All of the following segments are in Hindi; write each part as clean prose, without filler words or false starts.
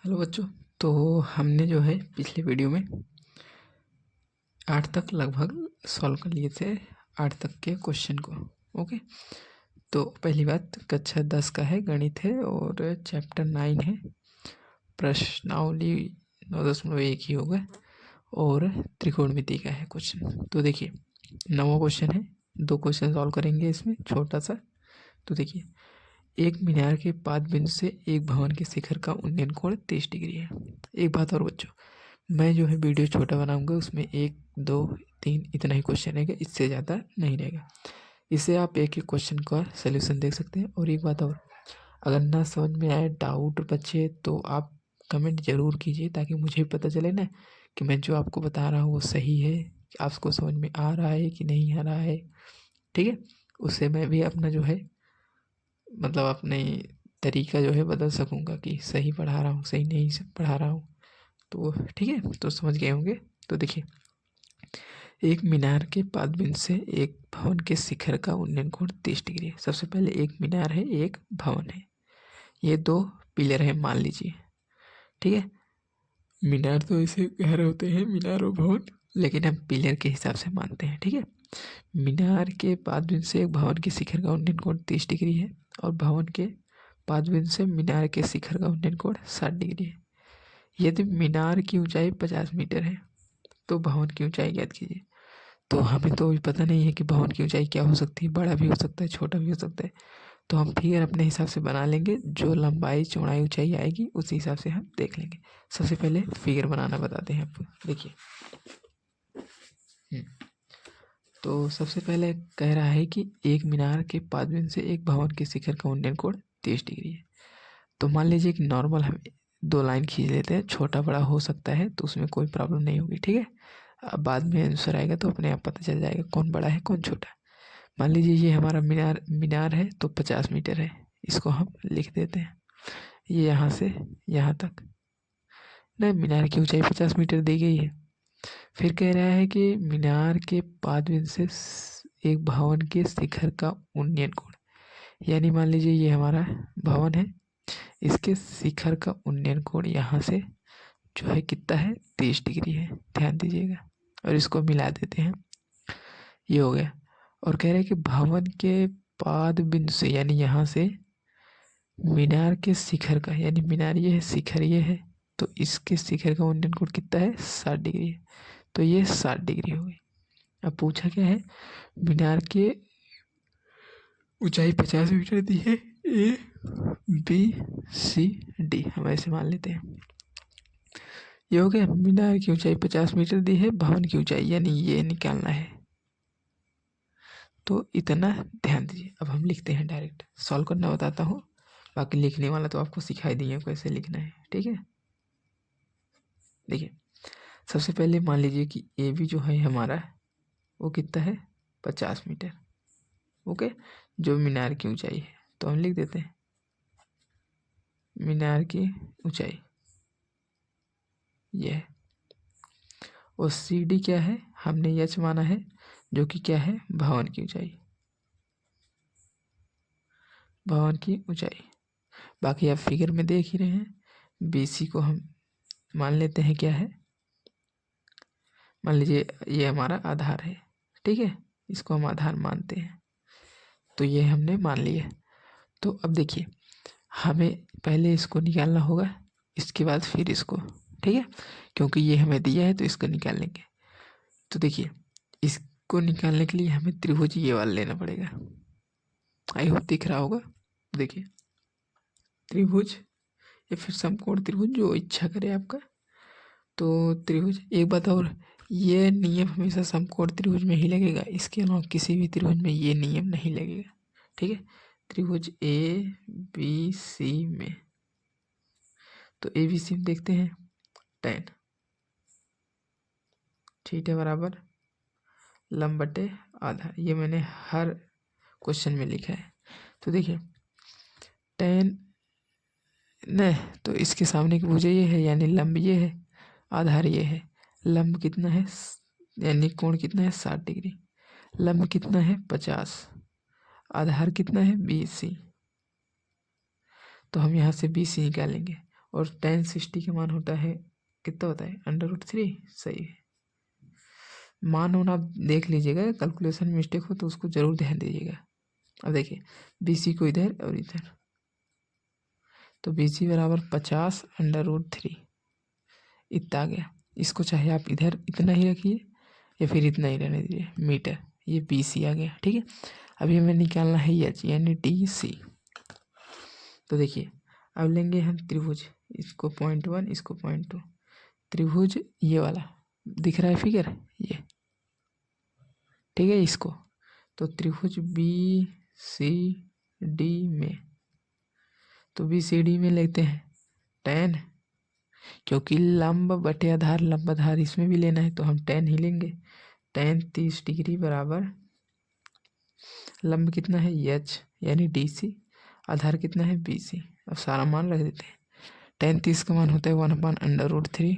हेलो बच्चों। तो हमने जो है पिछले वीडियो में 8 तक लगभग सॉल्व कर लिए थे, 8 तक के क्वेश्चन को। ओके, तो पहली बात कक्षा 10 का है, गणित है और चैप्टर 9 है, प्रश्नावली 9.1 ही होगा और त्रिकोणमिति का है क्वेश्चन। तो देखिए 9वां क्वेश्चन है, 2 क्वेश्चन सॉल्व करेंगे इसमें छोटा सा। तो देखिए, एक मीनार के पाद बिंदु से एक भवन के शिखर का उन्नयन कोण 30 डिग्री है। एक बात और बच्चों, मैं जो है वीडियो छोटा बनाऊंगा, उसमें 1 2 3 इतना ही क्वेश्चन रहेगा, इससे ज़्यादा नहीं रहेगा। इससे आप एक एक क्वेश्चन का सलूशन देख सकते हैं। और एक बात और, अगर ना समझ में आए, डाउट बचे, तो आप कमेंट ज़रूर कीजिए ताकि मुझे पता चले ना कि मैं जो आपको बता रहा हूँ वो सही है, आपको समझ में आ रहा है कि नहीं आ रहा है। ठीक है, उससे मैं भी अपना जो है मतलब अपने तरीका जो है बदल सकूँगा कि सही पढ़ा रहा हूँ, सही नहीं से पढ़ा रहा हूँ। तो ठीक है, तो समझ गए होंगे। तो देखिए, एक मीनार के पादबिंदु से एक भवन के शिखर का उन्नयन कोण 30 डिग्री है। सबसे पहले एक मीनार है, एक भवन है, ये 2 पिलर है मान लीजिए। ठीक है, मीनार तो ऐसे घर होते हैं, मीनार और भवन, लेकिन हम पिलर के हिसाब से मानते हैं। ठीक है, मीनार के पादबिंदु से एक भवन के शिखर का उन्नयन कोण 30 डिग्री है और भवन के पादबिंदु से मीनार के शिखर का उन्नयन कोण 60 डिग्री है। यदि मीनार की ऊंचाई 50 मीटर है तो भवन की ऊंचाई ज्ञात कीजिए। तो हमें तो अभी पता नहीं है कि भवन की ऊंचाई क्या हो सकती है, बड़ा भी हो सकता है, छोटा भी हो सकता है। तो हम फिगर अपने हिसाब से बना लेंगे, जो लंबाई चौड़ाई ऊंचाई आएगी उसी हिसाब से हम देख लेंगे। सबसे पहले फिगर बनाना बताते हैं आपको। देखिए, तो सबसे पहले कह रहा है कि एक मीनार के पादबिंदु से एक भवन के शिखर का उन्नयन कोण 30 डिग्री है। तो मान लीजिए कि नॉर्मल हम 2 लाइन खींच लेते हैं, छोटा बड़ा हो सकता है तो उसमें कोई प्रॉब्लम नहीं होगी। ठीक है, अब बाद में आंसर आएगा तो अपने आप पता चल जाएगा कौन बड़ा है कौन छोटा। मान लीजिए ये हमारा मीनार है तो 50 मीटर है, इसको हम लिख देते हैं। ये यहाँ से यहाँ तक, नहीं, मीनार की ऊंचाई 50 मीटर दी गई है। फिर कह रहा है कि मीनार के पादबिंदु से एक भवन के शिखर का उन्नयन कोण, यानी मान लीजिए ये हमारा भवन है, इसके शिखर का उन्नयन कोण यहाँ से जो है कितना है, 30 डिग्री है। ध्यान दीजिएगा, और इसको मिला देते हैं, ये हो गया। और कह रहे हैं कि भवन के पाद बिंदु से, यानी यहाँ से मीनार के शिखर का, यानी मीनार ये है, शिखर ये है, तो इसके शिखर का उन्नयन कोण कितना है, 60 डिग्री है। तो ये 60 डिग्री हो गई। अब पूछा क्या है, मीनार के ऊंचाई 50 मीटर दी है, ए बी सी डी, हम ऐसे मान लेते हैं। ये हो गया, मीनार की ऊंचाई 50 मीटर दी है, भवन की ऊंचाई यानी ये निकालना है। तो इतना ध्यान दीजिए। अब हम लिखते हैं, डायरेक्ट सॉल्व करना बताता हूँ, बाकी लिखने वाला तो आपको सिखाई दिए कैसे लिखना है। ठीक है, देखिए सबसे पहले मान लीजिए कि ए बी जो है हमारा वो कितना है, 50 मीटर। ओके, जो मीनार की ऊंचाई है, तो हम लिख देते हैं मीनार की ऊंचाई ये है। और सी डी क्या है, हमने एच माना है, जो कि क्या है, भवन की ऊंचाई, भवन की ऊंचाई। बाकी आप फिगर में देख ही रहे हैं, बी सी को हम मान लेते हैं क्या है, मान लीजिए ये हमारा आधार है। ठीक है, इसको हम आधार मानते हैं, तो ये हमने मान लिया। तो अब देखिए, हमें पहले इसको निकालना होगा, इसके बाद फिर इसको। ठीक है, क्योंकि ये हमें दिया है तो इसको निकाल लेंगे। तो देखिए, इसको निकालने के लिए हमें त्रिभुज ये वाला लेना पड़ेगा, आई होप दिख रहा होगा। देखिए, त्रिभुज या फिर समकोण त्रिभुज, जो इच्छा करे आपका। तो त्रिभुज, एक बात और, ये नियम हमेशा समकोण त्रिभुज में ही लगेगा, इसके अलावा किसी भी त्रिभुज में ये नियम नहीं लगेगा। ठीक है, त्रिभुज ए बी सी में, तो ए बी सी में देखते हैं, tan थीटा बराबर लंब बटे आधा, ये मैंने हर क्वेश्चन में लिखा है। तो देखिए tan नहीं, तो इसके सामने की भुजा ये है, यानी लंब ये है, आधार ये है। लंब कितना है, यानी कोण कितना है, 60 डिग्री। लंब कितना है, 50। आधार कितना है, BC। तो हम यहाँ से BC निकालेंगे, और tan 60 का मान होता है कितना होता है √3। सही है। मान होना आप देख लीजिएगा, कैलकुलेशन में मिस्टेक हो तो उसको जरूर ध्यान दीजिएगा। अब देखिए BC को इधर और इधर, तो BC बराबर 50 √3 इतना आ गया। इसको चाहे आप इधर इतना ही रखिए या फिर इतना ही रहने दीजिए मीटर। ये BC आ गया, ठीक है। अभी हमें निकालना है H यानी DC। तो देखिए अब लेंगे हम त्रिभुज, इसको 0.1 इसको 0.2, त्रिभुज ये वाला दिख रहा है फिगर ये, ठीक है। इसको तो त्रिभुज BCD में, तो BCD में लेते हैं tan, क्योंकि लंब बटे आधार, लंब आधार इसमें भी लेना है तो हम tan ही लेंगे। tan 30 डिग्री बराबर लंब कितना है H यानी DC, आधार कितना है BC। अब सारा मान रख देते हैं। tan 30 का मान होता है 1/√3,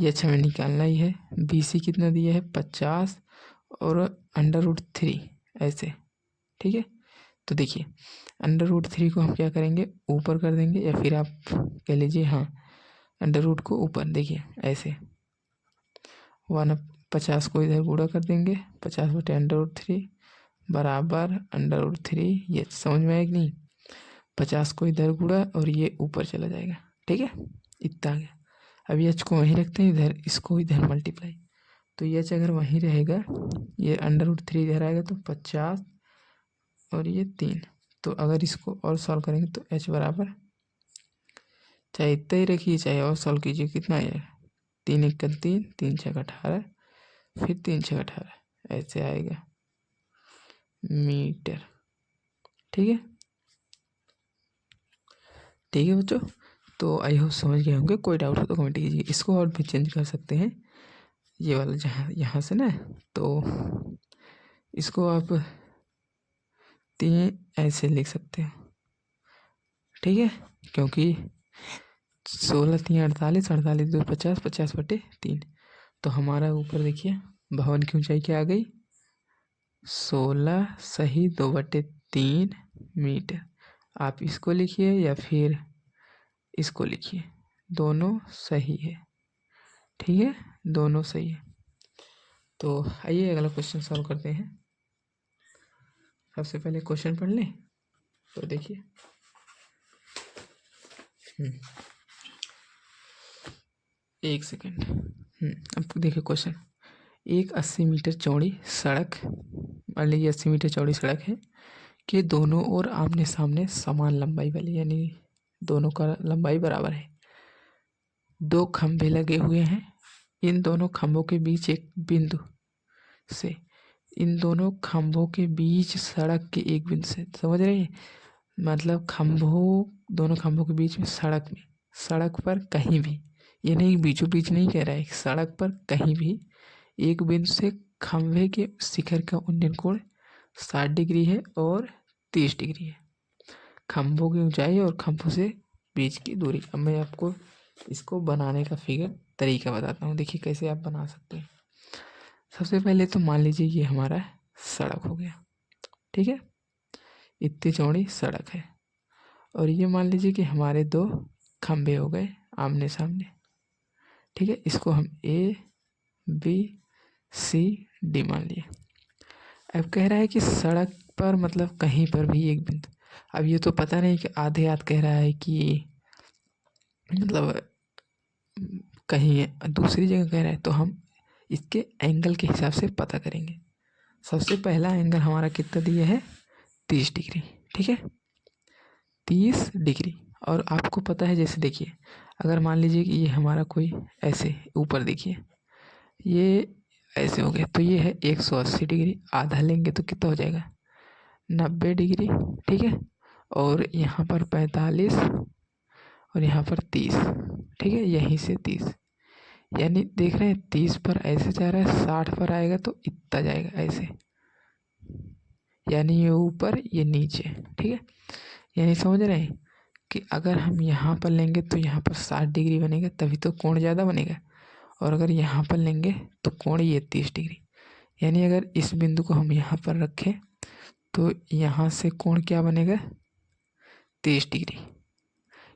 H हमें निकालना ही है। BC कितना दिया है 50 और √3 ऐसे, ठीक है। तो देखिए √3 को हम क्या करेंगे ऊपर कर देंगे, या फिर आप कह लीजिए हाँ √ को ऊपर, देखिए ऐसे 50 को इधर गुणा कर देंगे, 50/√3 बराबर √3। ये समझ में आया कि नहीं। 50 को इधर गुणा और ये ऊपर चला जाएगा, ठीक है। इतना आ गया। अब H को वहीं रखते हैं, इधर इसको इधर मल्टीप्लाई, तो H अगर वहीं रहेगा, ये √3 इधर आएगा तो 50 और ये 3। तो अगर इसको और सॉल्व करेंगे तो H बराबर, चाहे इतना ही रखिए चाहे और सॉल्व कीजिए, कितना आएगा 3 × 1 = 3, 3 × 6 = 18, फिर 3 × 6 = 18 ऐसे आएगा मीटर, ठीक है। ठीक है बच्चों, तो आई होप समझ गए होंगे। कोई डाउट हो तो कमेंट कीजिए। इसको और भी चेंज कर सकते हैं, ये वाला जहाँ यहाँ से ना, तो इसको आप 3 ऐसे लिख सकते हो, ठीक है। क्योंकि 16 × 3 = 48, 48 × 2 = 50, 50/3। तो हमारा ऊपर देखिए भवन की ऊंचाई क्या आ गई 16 सही 2/3 मीटर। आप इसको लिखिए या फिर इसको लिखिए, दोनों सही है, ठीक है, दोनों सही है। तो आइए अगला क्वेश्चन सॉल्व करते हैं। सबसे पहले क्वेश्चन पढ़ लें, तो देखिए एक सेकेंड। अब देखिए क्वेश्चन, एक 80 मीटर चौड़ी सड़क, मान लीजिए 80 मीटर चौड़ी सड़क है कि दोनों ओर आमने सामने समान लंबाई वाली, यानी दोनों का लंबाई बराबर है। 2 खंभे लगे हुए हैं, इन दोनों खंभों के बीच एक बिंदु से, इन दोनों खंभों के बीच सड़क के एक बिंदु से, समझ रहे हैं, मतलब दोनों खंभों के बीच में सड़क पर कहीं भी, ये नहीं बीचों बीच नहीं कह रहा है, सड़क पर कहीं भी एक बिंदु से खंभे के शिखर का उन्नयन कोण 60 डिग्री है और 30 डिग्री है। खंभों की ऊंचाई और खंभों से बीच की दूरी। अब मैं आपको इसको बनाने का तरीका बताता हूँ, देखिए कैसे आप बना सकते हैं। सबसे पहले तो मान लीजिए ये हमारा सड़क हो गया, ठीक है, इतनी चौड़ी सड़क है, और ये मान लीजिए कि हमारे 2 खंभे हो गए आमने सामने, ठीक है। इसको हम ABCD मान लिए। अब कह रहा है कि सड़क पर मतलब कहीं पर भी एक बिंदु। अब ये तो पता नहीं कि आधे हाथ कह रहा है कि मतलब कहीं दूसरी जगह कह रहा है, तो हम इसके एंगल के हिसाब से पता करेंगे। सबसे पहला एंगल हमारा कितना दिया है 30 डिग्री, ठीक है, 30 डिग्री। और आपको पता है, जैसे देखिए अगर मान लीजिए कि ये हमारा कोई ऐसे ऊपर देखिए ये ऐसे हो गया, तो ये है 180 डिग्री, आधा लेंगे तो कितना हो जाएगा 90 डिग्री, ठीक है। और यहाँ पर 45 और यहाँ पर 30, ठीक है, यहीं से 30, यानी देख रहे हैं 30 पर ऐसे जा रहा है, 60 पर आएगा तो इतना जाएगा ऐसे, यानी ये ऊपर ये नीचे, ठीक है। यानी समझ रहे हैं कि अगर हम यहाँ पर लेंगे तो यहाँ पर 60 डिग्री बनेगा, तभी तो कोण ज़्यादा बनेगा, और अगर यहाँ पर लेंगे तो कोण ये 30 डिग्री। यानी अगर इस बिंदु को हम यहाँ पर रखें तो यहाँ से कोण क्या बनेगा 30 डिग्री,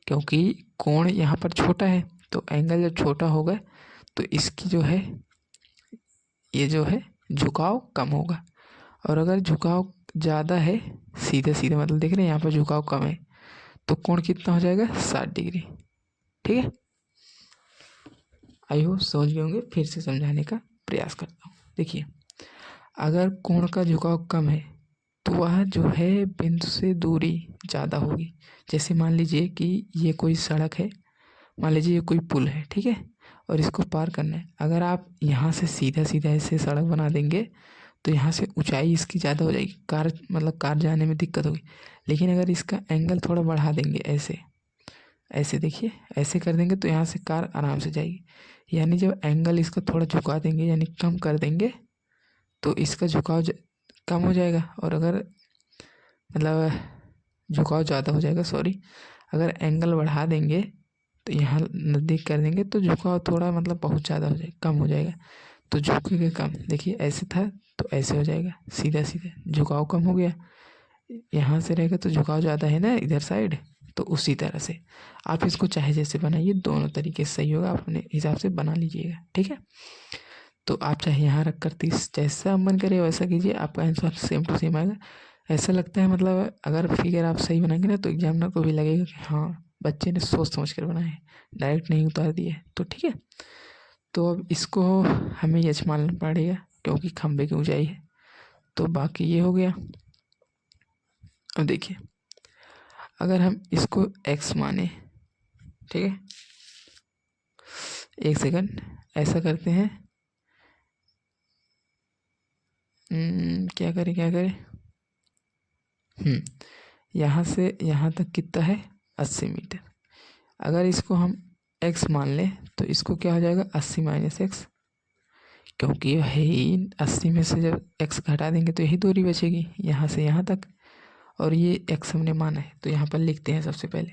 क्योंकि कोण यहाँ पर छोटा है, तो एंगल जब छोटा होगा तो इसकी जो है ये जो है झुकाव कम होगा। और अगर झुकाव ज़्यादा है, सीधे सीधे मतलब देख रहे हैं यहाँ पर झुकाव कम है, तो कोण कितना हो जाएगा 60 डिग्री। ठीक है, आई होप समझ गए होंगे। फिर से समझाने का प्रयास करता हूँ। देखिए, अगर कोण का झुकाव कम है तो वह जो है बिंदु से दूरी ज़्यादा होगी। जैसे मान लीजिए कि ये कोई सड़क है, मान लीजिए ये कोई पुल है, ठीक है, और इसको पार करना है। अगर आप यहाँ से सीधा सीधा ऐसे सड़क बना देंगे तो यहाँ से ऊंचाई इसकी ज़्यादा हो जाएगी, कार जाने में दिक्कत होगी। लेकिन अगर इसका एंगल थोड़ा बढ़ा देंगे, ऐसे ऐसे देखिए, ऐसे कर देंगे तो यहाँ से कार आराम से जाएगी। यानी जब एंगल इसका थोड़ा झुका देंगे, यानी कम कर देंगे, तो इसका झुकाव कम हो जाएगा। और अगर मतलब झुकाव ज़्यादा हो जाएगा, सॉरी, अगर एंगल बढ़ा देंगे तो यहाँ नज़दीक कर देंगे तो झुकाव थोड़ा मतलब बहुत ज़्यादा हो जाएगा, कम हो जाएगा, तो झुकेगा कम। देखिए ऐसे था तो ऐसे हो जाएगा, सीधा सीधा झुकाव कम हो गया। यहाँ से रहेगा तो झुकाव ज़्यादा है ना इधर साइड, तो उसी तरह से आप इसको चाहे जैसे बनाइए, दोनों तरीके से सही होगा, आप अपने हिसाब से बना लीजिएगा। ठीक है, तो आप चाहे यहाँ रख कर 30, जैसा मन करे वैसा कीजिए, आपका आंसर सेम टू सेम आएगा। ऐसा लगता है मतलब अगर फिगर आप सही बनाएंगे ना तो एग्जामिनर को भी लगेगा कि हाँ बच्चे ने सोच समझ कर बनाए, डायरेक्ट नहीं उतार दिए। तो ठीक है, तो अब इसको हमें यच मानना पड़ेगा क्योंकि खंबे की ऊंचाई है। तो बाकी ये हो गया। अब देखिए, अगर हम इसको x माने, ठीक है, एक सेकंड, ऐसा करते हैं, क्या करें, यहाँ से यहाँ तक कितना है 80 मीटर। अगर इसको हम x मान लें तो इसको क्या हो जाएगा 80 माइनस एक्स, क्योंकि है ही 80 में से जब x घटा देंगे तो यही दूरी बचेगी यहाँ से यहाँ तक। और ये x हमने माना है तो यहाँ पर लिखते हैं सबसे पहले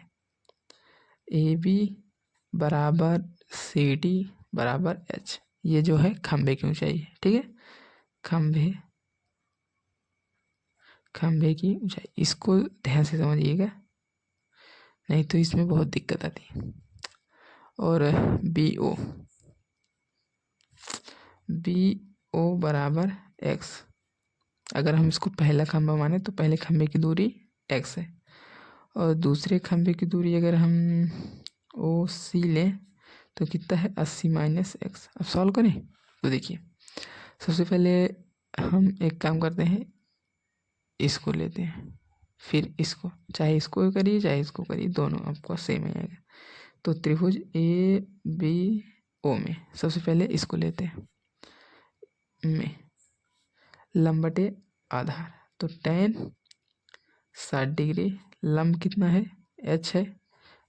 AB बराबर CD बराबर h, ये जो है खंबे की ऊंचाई है। ठीक है, खंबे की ऊंचाई, इसको ध्यान से समझिएगा, नहीं तो इसमें बहुत दिक्कत आती है। और BO बराबर x, अगर हम इसको पहला खंबा माने तो पहले खंबे की दूरी x है, और दूसरे खंबे की दूरी अगर हम OC लें तो कितना है 80 माइनस एक्स। अब सॉल्व करें तो देखिए, सबसे पहले हम एक काम करते हैं, इसको लेते हैं, फिर इसको, चाहे इसको करिए चाहे इसको करिए, दोनों आपको सेम ही आएगा। तो त्रिभुज ABO में सबसे पहले इसको लेते हैं, में लंब बटे आधार, तो tan 60 डिग्री, लंब कितना है h है,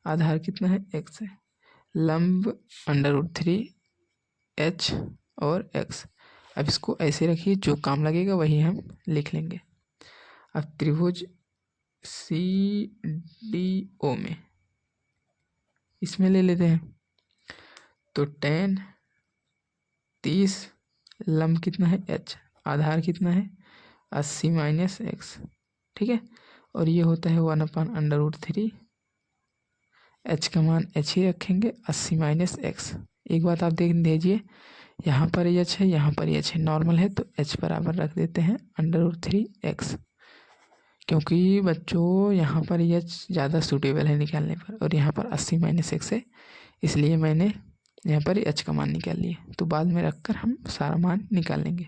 आधार कितना है x है, लंब √3h और x। अब इसको ऐसे रखिए, जो काम लगेगा वही हम लिख लेंगे। अब त्रिभुज CDO में इसमें ले लेते हैं, तो tan 30, लंब कितना है h, आधार कितना है 80 माइनस एक्स। ठीक है, और ये होता है 1/√3, h का मान h ही रखेंगे, 80 माइनस एक्स। एक बात आप देख दीजिए, यहाँ पर h है, यहाँ पर h है, नॉर्मल है तो h बराबर रख देते हैं √3x, क्योंकि बच्चों यहाँ पर h ज़्यादा सूटेबल है निकालने पर, और यहाँ पर 80 माइनस एक्स है, इसलिए मैंने यहाँ पर h का मान निकाल लिया। तो बाद में रखकर हम सारा मान निकाल लेंगे।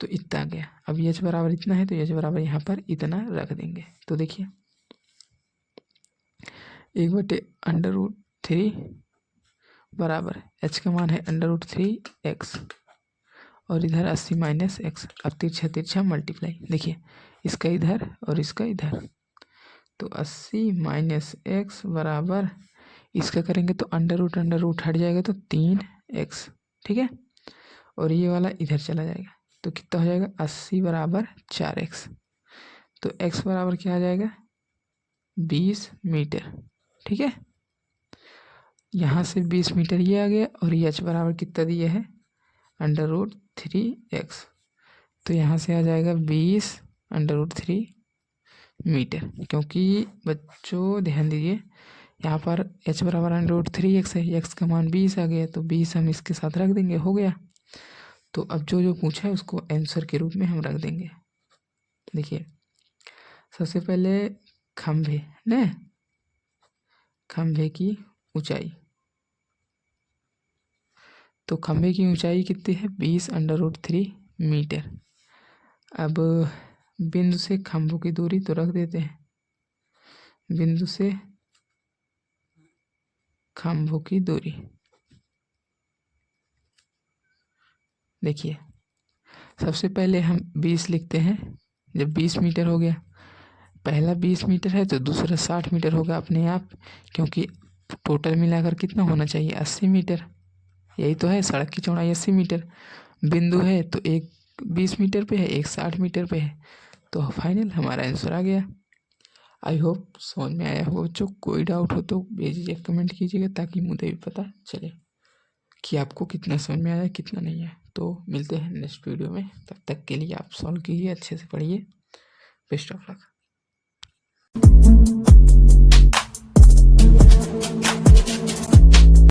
तो इतना आ गया। अब h बराबर इतना है तो h बराबर यहाँ पर इतना रख देंगे। तो देखिए 1/√3 बराबर h का मान है √3x, और इधर 80 माइनस एक्स। अब तिरछा तिरछा मल्टीप्लाई, देखिए इसका इधर और इसका इधर, तो 80 माइनस एक्स बराबर, इसका करेंगे तो अंडर रूट हट जाएगा तो 3x। ठीक है, और ये वाला इधर चला जाएगा तो कितना हो जाएगा 80 बराबर 4x। तो x बराबर क्या आ जाएगा 20 मीटर। ठीक है, यहाँ से 20 मीटर ये आ गया, और ये h बराबर कितना दिया है √3x, तो यहाँ से आ जाएगा 20 √3 मीटर। क्योंकि बच्चों ध्यान दीजिए, यहाँ पर h बराबर √3x है, x का मान 20 आ गया, तो 20 हम इसके साथ रख देंगे, हो गया। तो अब जो जो पूछा है उसको आंसर के रूप में हम रख देंगे। देखिए सबसे पहले खंभे ने खंभे की ऊंचाई, तो खंभे की ऊंचाई कितनी है 20√3 मीटर। अब बिंदु से खंभों की दूरी तो रख देते हैं, बिंदु से खंभों की दूरी, देखिए सबसे पहले हम 20 लिखते हैं। जब 20 मीटर हो गया, पहला 20 मीटर है तो दूसरा 60 मीटर होगा अपने आप, क्योंकि टोटल मिलाकर कितना होना चाहिए 80 मीटर। यही तो है, सड़क की चौड़ाई 80 मीटर। बिंदु है तो एक 20 मीटर पे है, एक 60 मीटर पे है, तो फाइनल हमारा आंसर आ गया। आई होप समझ में आया हो। जो कोई डाउट हो तो भेजिए, कमेंट कीजिएगा, ताकि मुझे भी पता चले कि आपको कितना समझ में आया कितना नहीं है। तो मिलते हैं नेक्स्ट वीडियो में, तब तक के लिए आप सॉल्व कीजिए, अच्छे से पढ़िए। Best of luck.